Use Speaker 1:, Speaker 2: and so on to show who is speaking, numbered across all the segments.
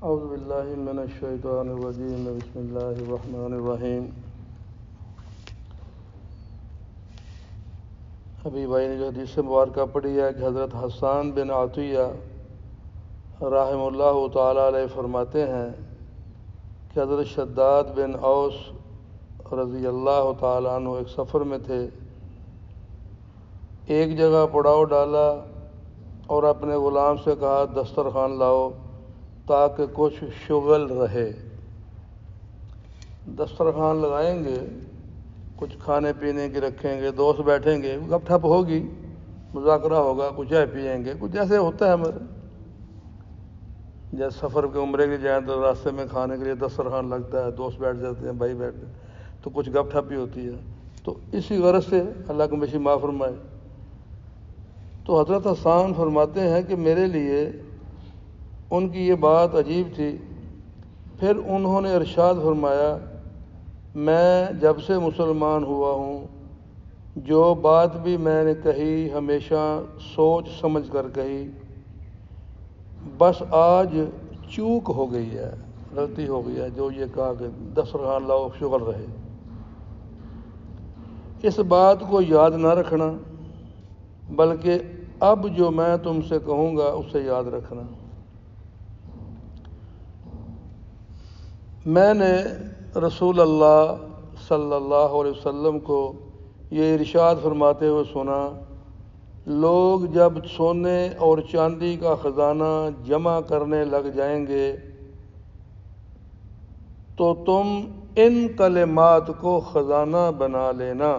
Speaker 1: اعوذ باللہ من الشیطان الرجیم بسم اللہ الرحمن الرحیم۔ ابھی بھائی نے جو حدیث مبارکہ پڑھی ہے کہ حضرت حسان بن عطیہ رحمہ اللہ تعالیٰ علیہ فرماتے ہیں کہ حضرت شداد بن اوس رضی اللہ تعالیٰ عنہ ایک سفر میں تھے، ایک جگہ پڑاؤ ڈالا اور اپنے غلام سے کہا دسترخوان لاؤ تاکہ کچھ شغل رہے۔ دسترخوان لگائیں گے، کچھ کھانے پینے کی رکھیں گے، دوست بیٹھیں گے، گپ ٹھپ ہوگی، مذاکرہ ہوگا، کچھ چائے پئیں گے، کچھ ایسے ہوتا ہے ہمارے جیسے سفر کے عمرے کے جائیں تو راستے میں کھانے کے لیے دسترخوان لگتا ہے، دوست بیٹھ جاتے ہیں، بھائی بیٹھتے ہیں تو کچھ گپ ٹھپ بھی ہوتی ہے۔ تو اسی غرض سے اللہ کو مشی معاف فرمائے۔ تو حضرت حسان فرماتے ہیں کہ میرے لیے ان کی یہ بات عجیب تھی۔ پھر انہوں نے ارشاد فرمایا، میں جب سے مسلمان ہوا ہوں جو بات بھی میں نے کہی ہمیشہ سوچ سمجھ کر کہی، بس آج چوک ہو گئی ہے، غلطی ہو گئی ہے، جو یہ کہا کہ دسترخوان لاؤ شغل رہے۔ اس بات کو یاد نہ رکھنا، بلکہ اب جو میں تم سے کہوں گا اسے یاد رکھنا۔ میں نے رسول اللہ صلی اللہ علیہ وسلم کو یہ ارشاد فرماتے ہوئے سنا، لوگ جب سونے اور چاندی کا خزانہ جمع کرنے لگ جائیں گے تو تم ان کلمات کو خزانہ بنا لینا۔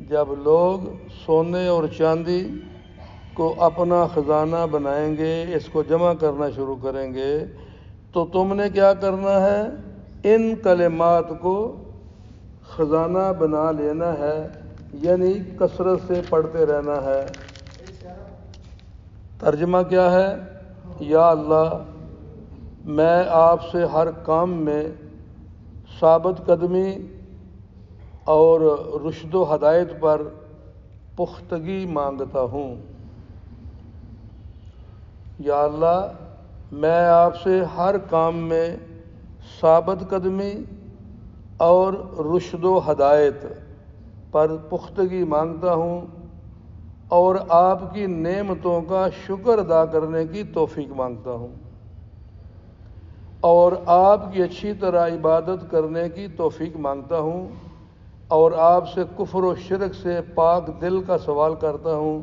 Speaker 1: جب لوگ سونے اور چاندی کو اپنا خزانہ بنائیں گے، اس کو جمع کرنا شروع کریں گے، تو تم نے کیا کرنا ہے؟ ان کلمات کو خزانہ بنا لینا ہے، یعنی کثرت سے پڑھتے رہنا ہے۔ ترجمہ کیا ہے؟ یا اللہ، میں آپ سے ہر کام میں ثابت قدمی اور رشد و ہدایت پر پختگی مانگتا ہوں۔ یا اللہ، میں آپ سے ہر کام میں ثابت قدمی اور رشد و ہدایت پر پختگی مانگتا ہوں، اور آپ کی نعمتوں کا شکر ادا کرنے کی توفیق مانگتا ہوں، اور آپ کی اچھی طرح عبادت کرنے کی توفیق مانگتا ہوں، اور آپ سے کفر و شرک سے پاک دل کا سوال کرتا ہوں،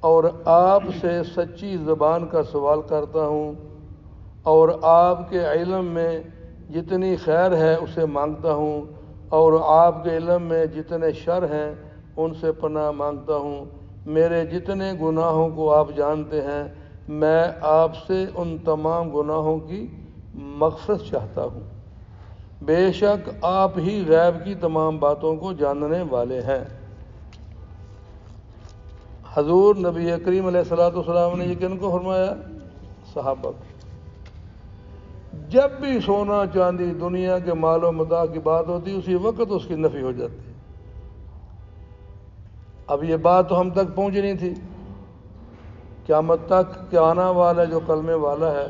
Speaker 1: اور آپ سے سچی زبان کا سوال کرتا ہوں، اور آپ کے علم میں جتنی خیر ہے اسے مانگتا ہوں، اور آپ کے علم میں جتنے شر ہیں ان سے پناہ مانگتا ہوں۔ میرے جتنے گناہوں کو آپ جانتے ہیں، میں آپ سے ان تمام گناہوں کی مغفرت چاہتا ہوں۔ بے شک آپ ہی غیب کی تمام باتوں کو جاننے والے ہیں۔ حضور نبی کریم علیہ الصلوۃ والسلام نے یہ کن کو فرمایا؟ صحابہ کو۔ جب بھی سونا چاندی دنیا کے مال و متاع کی بات ہوتی، اسی وقت اس کی نفی ہو جاتی۔ اب یہ بات تو ہم تک پہنچ نہیں تھی، قیامت تک کہ آنا والا جو کلمے والا ہے،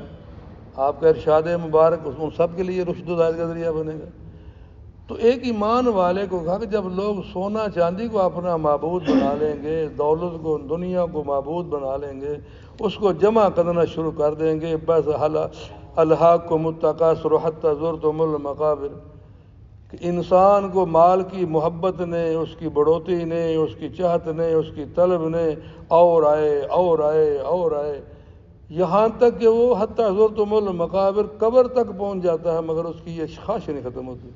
Speaker 1: آپ کا ارشاد مبارک ان سب کے لیے رشد و ہدایت کا ذریعہ بنے گا۔ تو ایک ایمان والے کو کہا کہ جب لوگ سونا چاندی کو اپنا معبود بنا لیں گے، دولت کو، دنیا کو معبود بنا لیں گے، اس کو جمع کرنا شروع کر دیں گے، بس الہاکم التکاثر حتی زرتم المقابر، کہ انسان کو مال کی محبت نے، اس کی بڑھوتی نے، اس کی چاہت نے، اس کی طلب نے اور آئے اور آئے اور آئے، یہاں تک کہ وہ حتی زرتم المقابر قبر تک پہنچ جاتا ہے، مگر اس کی یہ خواہش نہیں ختم ہوتی۔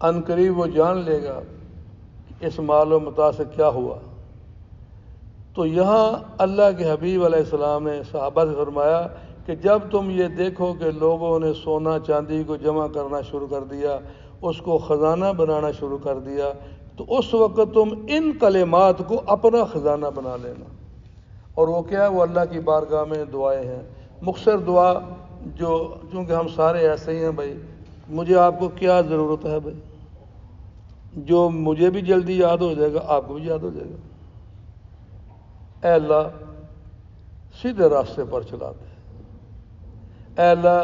Speaker 1: ان قریب وہ جان لے گا کہ اس مال و متاع سے کیا ہوا۔ تو یہاں اللہ کے حبیب علیہ السلام نے صحابہ سے فرمایا کہ جب تم یہ دیکھو کہ لوگوں نے سونا چاندی کو جمع کرنا شروع کر دیا، اس کو خزانہ بنانا شروع کر دیا، تو اس وقت تم ان کلمات کو اپنا خزانہ بنا لینا۔ اور وہ کیا ہے؟ وہ اللہ کی بارگاہ میں دعائیں ہیں، مختصر دعا، جو چونکہ ہم سارے ایسے ہی ہیں بھائی، مجھے آپ کو کیا ضرورت ہے بھائی؟ جو مجھے بھی جلدی یاد ہو جائے گا آپ کو بھی یاد ہو جائے گا۔ اے اللہ، سیدھے راستے پر چلا دے۔ اے اللہ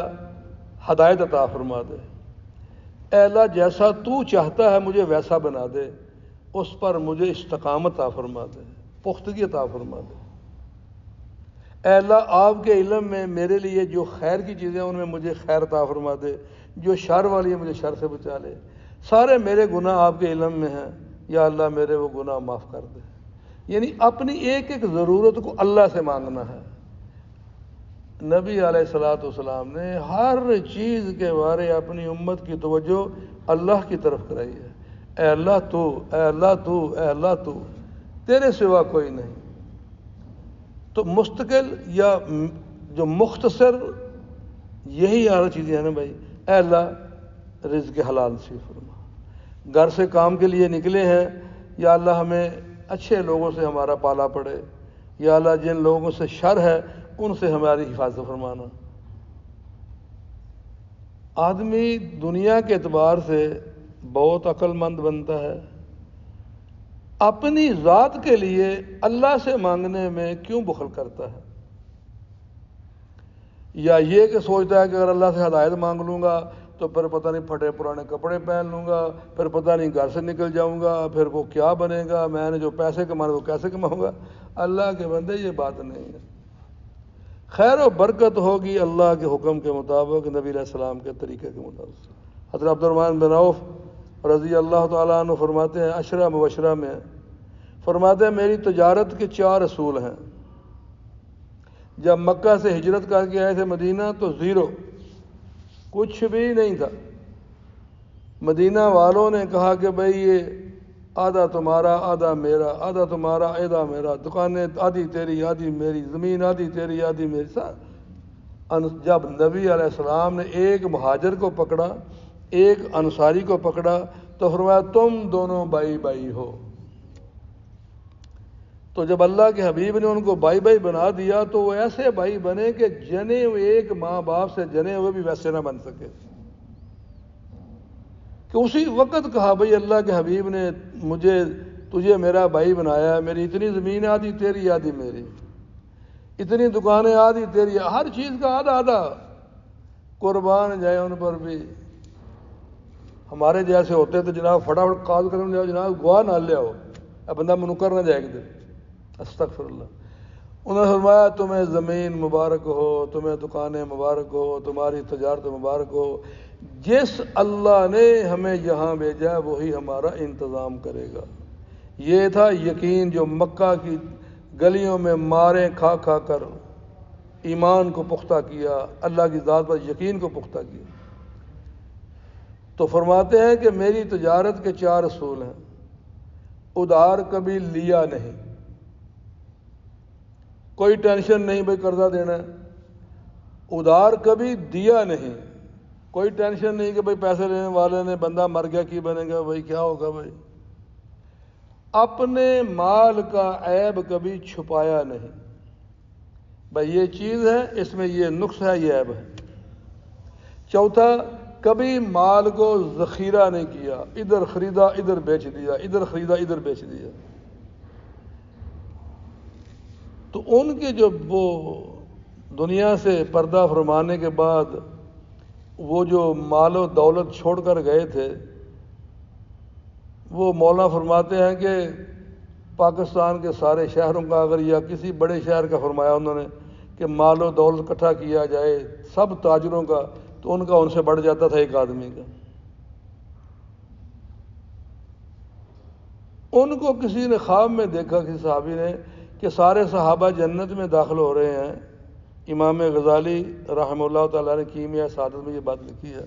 Speaker 1: ہدایت عطا فرما دے۔ اے اللہ جیسا تو چاہتا ہے مجھے ویسا بنا دے، اس پر مجھے استقامت عطا فرما دے، پختگی عطا فرما دے۔ اے اللہ آپ کے علم میں میرے لیے جو خیر کی چیزیں ان میں مجھے خیر عطا فرما دے، جو شر والی ہے مجھے شر سے بچا لے۔ سارے میرے گناہ آپ کے علم میں ہیں، یا اللہ میرے وہ گناہ معاف کر دے۔ یعنی اپنی ایک ایک ضرورت کو اللہ سے مانگنا ہے۔ نبی علیہ الصلوۃ والسلام نے ہر چیز کے بارے اپنی امت کی توجہ اللہ کی طرف کرائی ہے۔ اے اللہ تو، اے اللہ تو، اے اللہ تو، تیرے سوا کوئی نہیں۔ تو مستقل یا جو مختصر یہی ہر چیزیں ہیں نا بھائی۔ اے اللہ رزق حلال نصیب فرما۔ گھر سے کام کے لیے نکلے ہیں، یا اللہ ہمیں اچھے لوگوں سے ہمارا پالا پڑے، یا اللہ جن لوگوں سے شر ہے ان سے ہماری حفاظت فرمانا۔ آدمی دنیا کے اعتبار سے بہت عقل مند بنتا ہے، اپنی ذات کے لیے اللہ سے مانگنے میں کیوں بخل کرتا ہے؟ یا یہ کہ سوچتا ہے کہ اگر اللہ سے ہدایت مانگ لوں گا تو پھر پتہ نہیں پھٹے پرانے کپڑے پہن لوں گا، پھر پتہ نہیں گھر سے نکل جاؤں گا، پھر وہ کیا بنے گا، میں نے جو پیسے کمانے وہ کیسے کماؤں گا۔ اللہ کے بندے یہ بات نہیں ہے۔ خیر و برکت ہوگی اللہ کے حکم کے مطابق، نبی علیہ السلام کے طریقے کے مطابق۔ حضرت عبد الرحمن بن عوف رضی اللہ تعالیٰ عنہ فرماتے ہیں، عشرہ مبشرہ میں فرماتے ہیں میری تجارت کے 4 اصول ہیں۔ جب مکہ سے ہجرت کر کے آئے تھے مدینہ تو زیرو، کچھ بھی نہیں تھا۔ مدینہ والوں نے کہا کہ بھئی یہ آدھا تمہارا آدھا میرا، آدھا تمہارا آدھا میرا، دکانیں آدھی تیری آدھی میری، زمین آدھی تیری آدھی میری۔ جب نبی علیہ السلام نے ایک مہاجر کو پکڑا، ایک انصاری کو پکڑا، تو فرمایا تم دونوں بھائی بھائی ہو۔ تو جب اللہ کے حبیب نے ان کو بھائی بھائی بنا دیا تو وہ ایسے بھائی بنے کہ جنے ہوئے ایک ماں باپ سے جنے ہوئے بھی ویسے نہ بن سکے۔ کہ اسی وقت کہا بھئی اللہ کے حبیب نے تجھے میرا بھائی بنایا ہے، میری اتنی زمین آدھی تیری آدھی میری، اتنی دکانیں آدھی تیری، ہر چیز کا آدھا آدھا، قربان جائے ان پر بھی۔ ہمارے جیسے ہوتے تو جناب فٹافٹ قاض کرنے جاؤ، جناب گواہ نہ لے آؤ، اب بندہ منکر نہ جائے گا۔ استغفر اللہ۔ انہوں نے فرمایا تمہیں زمین مبارک ہو، تمہیں دکانیں مبارک ہو، تمہاری تجارت مبارک ہو، جس اللہ نے ہمیں یہاں بھیجا وہی ہمارا انتظام کرے گا۔ یہ تھا یقین جو مکہ کی گلیوں میں ماریں کھا کھا کر ایمان کو پختہ کیا، اللہ کی ذات پر یقین کو پختہ کیا۔ تو فرماتے ہیں کہ میری تجارت کے 4 اصول ہیں۔ ادھار کبھی لیا نہیں، کوئی ٹینشن نہیں بھئی قرضہ دینا ہے۔ ادھار کبھی دیا نہیں، کوئی ٹینشن نہیں کہ بھئی پیسے لینے والے نے بندہ مر گیا کی بنے گا، بھئی کیا ہوگا بھئی۔ اپنے مال کا عیب کبھی چھپایا نہیں، بھئی یہ چیز ہے اس میں یہ نقص ہے، یہ عیب ہے۔ چوتھا کبھی مال کو ذخیرہ نہیں کیا، ادھر خریدا ادھر بیچ دیا، ادھر خریدا ادھر بیچ دیا۔ تو ان کے جو وہ دنیا سے پردہ فرمانے کے بعد وہ جو مال و دولت چھوڑ کر گئے تھے، وہ مولانا فرماتے ہیں کہ پاکستان کے سارے شہروں کا اگر یا کسی بڑے شہر کا فرمایا انہوں نے کہ مال و دولت اکٹھا کیا جائے سب تاجروں کا تو ان کا ان سے بڑھ جاتا تھا ایک آدمی کا۔ ان کو کسی نے خواب میں دیکھا، کسی صحابی نے، کہ سارے صحابہ جنت میں داخل ہو رہے ہیں۔ امام غزالی رحمہ اللہ تعالیٰ نے کیمیا سعادت میں یہ بات لکھی ہے۔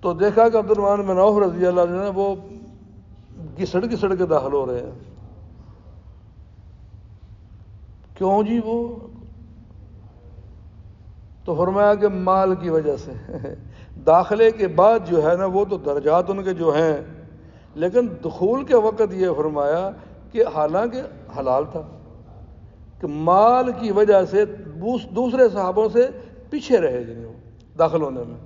Speaker 1: تو دیکھا کہ عبد الرحمن بن عوف رضی اللہ عنہ وہ گھسڑ گھسڑ کے داخل ہو رہے ہیں۔ کیوں جی وہ؟ تو فرمایا کہ مال کی وجہ سے۔ داخلے کے بعد جو ہے نا وہ تو درجات ان کے جو ہیں، لیکن دخول کے وقت یہ فرمایا کہ حالانکہ حلال تھا کہ مال کی وجہ سے دوسرے صحابوں سے پیچھے رہے جنہیں وہ داخل ہونے میں۔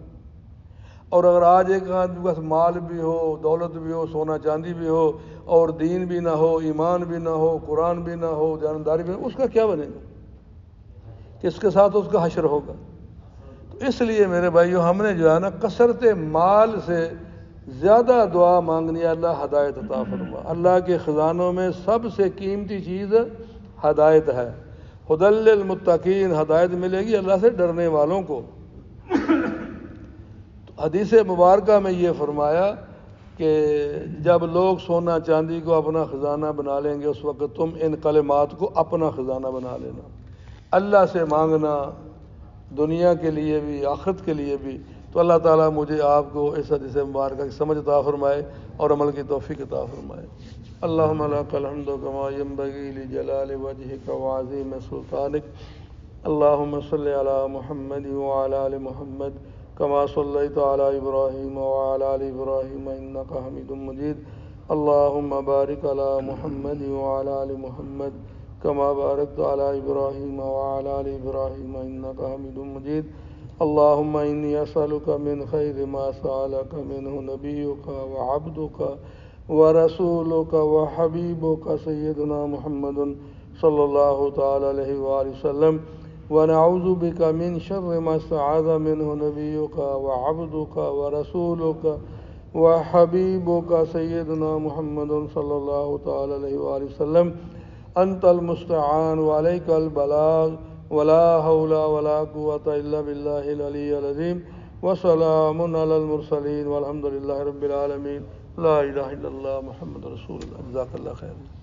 Speaker 1: اور اگر آج ایک آدمی کے پاس مال بھی ہو، دولت بھی ہو، سونا چاندی بھی ہو، اور دین بھی نہ ہو، ایمان بھی نہ ہو، قرآن بھی نہ ہو، جانداری بھی نہ ہو، اس کا کیا بنے گا؟ کہ اس کے ساتھ اس کا حشر ہوگا۔ تو اس لیے میرے بھائیو ہم نے جو ہے نا کثرت مال سے زیادہ دعا مانگنی ہے، اللہ ہدایت عطا فرما۔ اللہ کے خزانوں میں سب سے قیمتی چیز ہدایت ہے۔ ھدی للمتقین، ہدایت ملے گی اللہ سے ڈرنے والوں کو۔ حدیث مبارکہ میں یہ فرمایا کہ جب لوگ سونا چاندی کو اپنا خزانہ بنا لیں گے اس وقت تم ان کلمات کو اپنا خزانہ بنا لینا۔ اللہ سے مانگنا دنیا کے لیے بھی آخرت کے لیے بھی۔ تو اللہ تعالیٰ مجھے آپ کو اس حدیث مبارکہ کی سمجھ عطا فرمائے اور عمل کی توفیق عطا فرمائے۔ اللہم لک الحمد کما ینبغی لجلال وجہک وعظیم سلطانک۔ اللہم صلی علی محمد وعلی آل محمد کما صلیت علی ابراہیم وعلی آل ابراہیم انک حمید مجید۔ اللہم بارک علی محمد وعلی آل محمد کما بارکت علی ابراہیم وعلی آل ابراہیم انک حمید مجید۔ اللہم انی اسألک من خیر ما سألک منہ نبیک وعبدک ورسولک وحبیبک سیدنا محمد صلی اللہ تعالی علیہ وآلہ وسلم، ونعوذ بک من شر ما استعاذ منہ نبیک وعبدک ورسولک وحبیبک سیدنا محمد صلی اللہ تعالی علیہ وآلہ وسلم۔ انت المستعان وعلیک البلاغ ولا حول ولا قوة الا باللہ العلی العظیم، وسلام علی المرسلین والحمد للہ رب العالمین۔ لا الہ الا اللہ محمد رسول اللہ۔ جزاک اللہ خیر۔